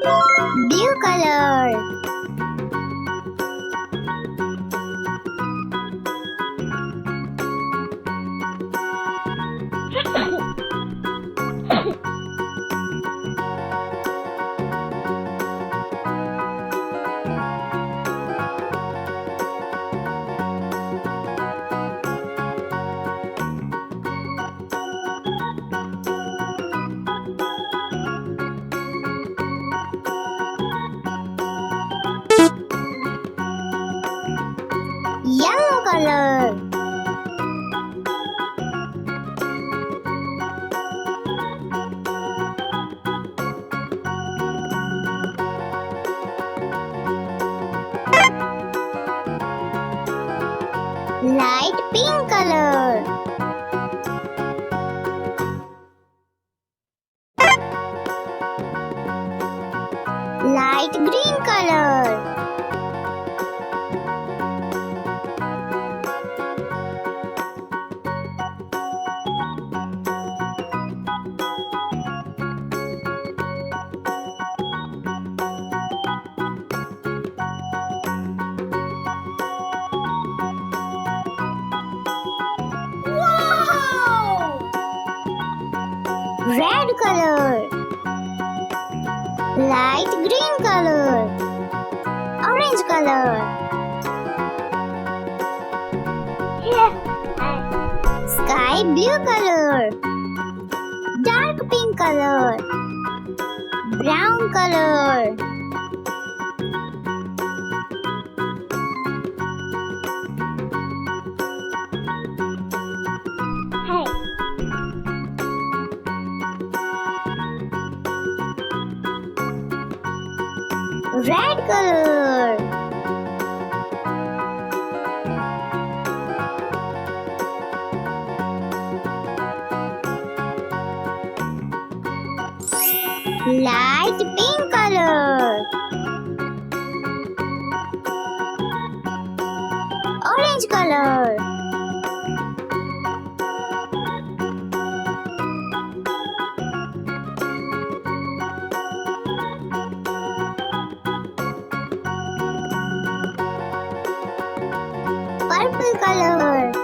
Blue color. Yellow color. Light pink color. Light green color. Red color. Light green color. Orange color. Sky blue color. Dark pink color. Brown color. Red color. Light pink color. Orange color. Purple color.